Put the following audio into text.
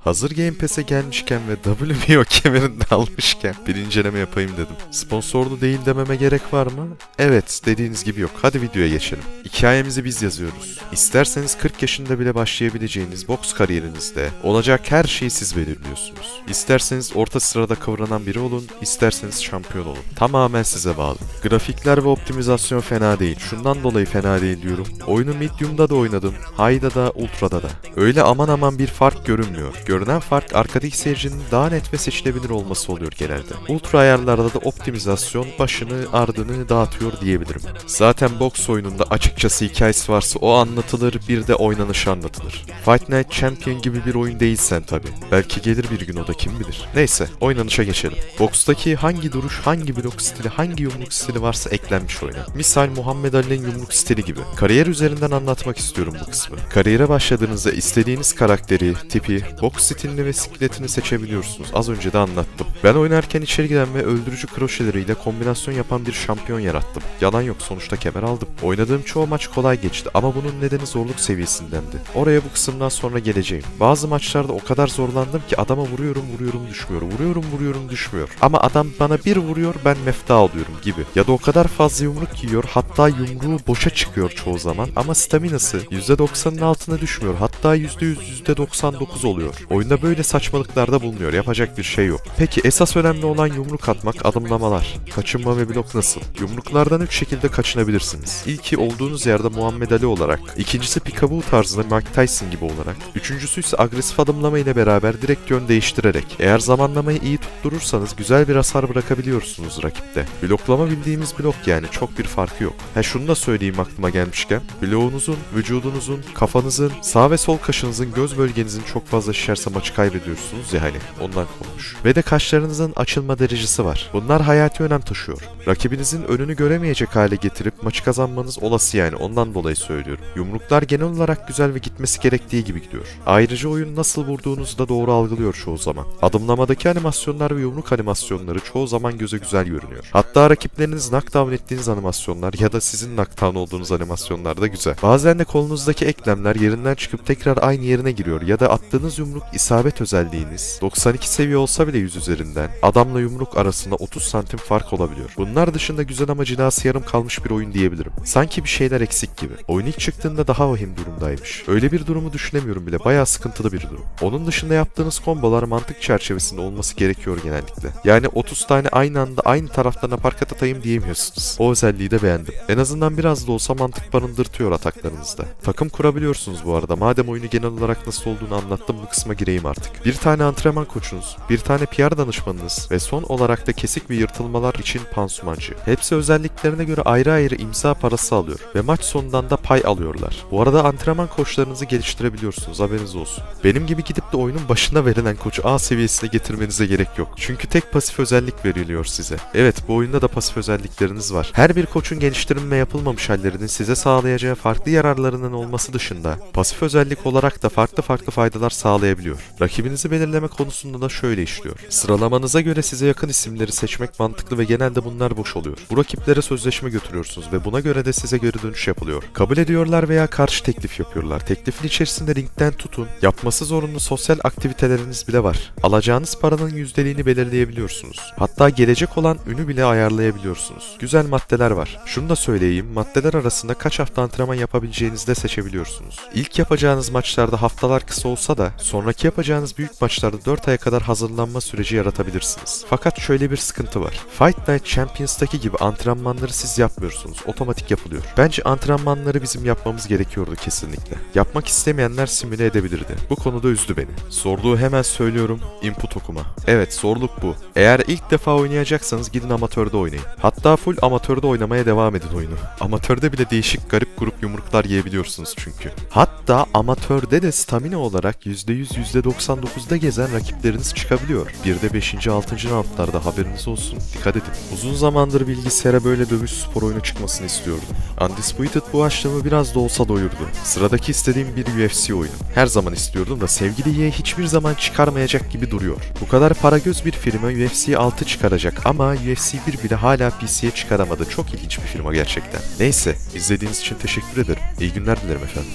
Hazır Game Pass'e gelmişken ve WBO kemerini de almışken bir inceleme yapayım dedim. Sponsorlu değil dememe gerek var mı? Evet, dediğiniz gibi yok. Hadi videoya geçelim. Hikayemizi biz yazıyoruz. İsterseniz 40 yaşında bile başlayabileceğiniz boks kariyerinizde olacak her şeyi siz belirliyorsunuz. İsterseniz orta sırada kıvranan biri olun, isterseniz şampiyon olun. Tamamen size bağlı. Grafikler ve optimizasyon fena değil. Şundan dolayı fena değil diyorum. Oyunu medium'da da oynadım, high'da da, ultra'da da. Öyle aman aman bir fark görünmüyor. Görünen fark arkadaki seyircinin daha net ve seçilebilir olması oluyor genelde. Ultra ayarlarda da optimizasyon başını ardını dağıtıyor diyebilirim. Zaten boks oyununda açıkçası hikayesi varsa o anlatılır, bir de oynanışı anlatılır. Fight Night Champion gibi bir oyun değilsen tabi. Belki gelir bir gün, o da kim bilir. Neyse, oynanışa geçelim. Bokstaki hangi duruş, hangi blok stili, hangi yumruk stili varsa eklenmiş oyuna. Misal Muhammed Ali'nin yumruk stili gibi. Kariyer üzerinden anlatmak istiyorum bu kısmı. Kariyere başladığınızda istediğiniz karakteri, tipi, boks stilini ve sikletini seçebiliyorsunuz. Az önce de anlattım. Ben oynarken içeri giren ve öldürücü kroşeleriyle kombinasyon yapan bir şampiyon yarattım. Yalan yok, sonuçta kemer aldım. Oynadığım çoğu maç kolay geçti ama bunun nedeni zorluk seviyesindendi. Oraya bu kısımdan sonra geleceğim. Bazı maçlarda o kadar zorlandım ki adama vuruyorum düşmüyor. Vuruyorum düşmüyor. Ama adam bana bir vuruyor, ben mefta alıyorum gibi. Ya da o kadar fazla yumruk yiyor, hatta yumruğu boşa çıkıyor çoğu zaman ama staminası %90'ın altına düşmüyor. Hatta %100, %99 oluyor. Oyunda böyle saçmalıklarda bulunuyor. Yapacak bir şey yok. Peki esas önemli olan yumruk atmak, adımlamalar. Kaçınma ve blok nasıl? Yumruklardan 3 şekilde kaçınabilirsiniz. İlki olduğunuz yerde Muhammed Ali olarak, ikincisi Peekaboo tarzında Mike Tyson gibi olarak, üçüncüsü ise agresif adımlama ile beraber direkt yön değiştirerek. Eğer zamanlamayı iyi tutturursanız güzel bir hasar bırakabiliyorsunuz rakipte. Bloklama bildiğimiz blok, yani çok bir farkı yok. Şunu da söyleyeyim aklıma gelmişken, bloğunuzun, vücudunuzun, kafanızın, sağ ve sol kaşınızın, göz bölgenizin çok fazla şişerse maçı kaybediyorsunuz ya, hani ondan konmuş. Ve de kaşlarınızın açılma derecesi var. Bunlar hayati önem taşıyor. Rakibinizin önünü göremeyecek hale getirip maçı kazanmanız olası, yani ondan dolayı söylüyorum. Yumruklar genel olarak güzel ve gitmesi gerektiği gibi gidiyor. Ayrıca oyun nasıl vurduğunuzu da doğru algılıyor çoğu zaman. Adımlamadaki animasyonlar ve yumruk animasyonları çoğu zaman göze güzel görünüyor. Hatta rakipleriniz knockdown ettiğiniz animasyonlar ya da sizin knockdown olduğunuz animasyonlar da güzel. Bazen de kolunuzdaki eklemler yerinden çıkıp tekrar aynı yerine giriyor ya da attığınız yumruk isabet özelliğiniz 92 seviye olsa bile 100 üzerinden adamla yumruk arasında 30 santim fark olabiliyor. Bunlar dışında güzel ama cilası yarım kalmış bir oyun diyebilirim. Sanki bir şeyler eksik gibi. Oyun ilk çıktığında daha vahim durumdaymış. Öyle bir durumu düşünemiyorum bile. Bayağı sıkıntılı bir durum. Onun dışında yaptığınız kombolar mantık çerçevesinde olması gerekiyor genellikle. Yani 30 tane aynı anda aynı taraftan aparkat atayım diyemiyorsunuz. O özelliği de beğendim. En azından biraz da olsa mantık barındırtıyor ataklarınızda. Takım kurabiliyorsunuz bu arada. Madem oyunu genel olarak nasıl olduğunu anlattım, bu kısma gireyim artık. Bir tane antrenman koçunuz, bir tane PR danışmanınız ve son olarak da kesik ve yırtılmalar için pansumancı. Hepsi özelliklerine göre ayrı ayrı imza parası alıyor ve maç sonundan da pay alıyorlar. Bu arada antrenman koçlarınızı geliştirebiliyorsunuz, haberiniz olsun. Benim gibi gidip de oyunun başına verilen koçu A seviyesine getirmenize gerek yok. Çünkü tek pasif özellik veriliyor size. Evet, bu oyunda da pasif özellikleriniz var. Her bir koçun geliştirilme yapılmamış hallerinin size sağlayacağı farklı yararlarının olması dışında pasif özellik olarak da farklı faydalar sağlayabiliyor. Rakibinizi belirleme konusunda da şöyle işliyor. Sıralamanıza göre size yakın isimleri seçmek mantıklı ve genelde bunlar boş oluyor. Bu rakiplere sözleşme götürüyorsunuz ve buna göre de size geri dönüş yapılıyor. Kabul ediyorlar veya karşı teklif yapıyorlar. Teklifin içerisinde ringden tutun, yapması zorunlu sosyal aktiviteleriniz bile var. Alacağınız paranın yüzdeliğini belirleyebiliyorsunuz. Hatta gelecek olan ünü bile ayarlayabiliyorsunuz. Güzel maddeler var. Şunu da söyleyeyim, maddeler arasında kaç hafta antrenman yapabileceğinizi de seçebiliyorsunuz. İlk yapacağınız maçlarda haftalar kısa olsa da sonraki yapacağınız büyük maçlarda 4 aya kadar hazırlanma süreci yaratabilirsiniz. Fakat şöyle bir sıkıntı var. Fight Night Champions'taki gibi antrenmanları siz yapmıyorsunuz. Otomatik yapılıyor. Bence antrenmanları bizim yapmamız gerekiyordu kesinlikle. Yapmak istemeyenler simüle edebilirdi. Bu konuda üzdü beni. Zorluğu hemen söylüyorum. Input okuma. Evet, zorluk bu. Eğer ilk defa oynayacaksanız gidin amatörde oynayın. Hatta full amatörde oynamaya devam edin oyunu. Amatörde bile değişik garip grup yumruklar yiyebiliyorsunuz çünkü. Hatta amatörde de stamina olarak %100, %99'da gezen rakipleriniz çıkabiliyor. Bir de 5. 6. roundlarda, haberiniz olsun. Dikkat edin. Uzun zamandır bilgisayara böyle dövüş spor oyunu çıkmasını istiyordum. Undisputed bu açlığımı biraz da olsa doyurdu. Sıradaki istediğim bir UFC oyunu. Her zaman istiyordum da sevgili Ye hiçbir zaman çıkarmayacak gibi duruyor. Bu kadar paragöz bir firma UFC 6 çıkaracak ama UFC 1 bile hala PC'ye çıkaramadı. Çok ilginç bir firma gerçekten. Neyse, izlediğiniz için teşekkür ederim. İyi günler dilerim efendim.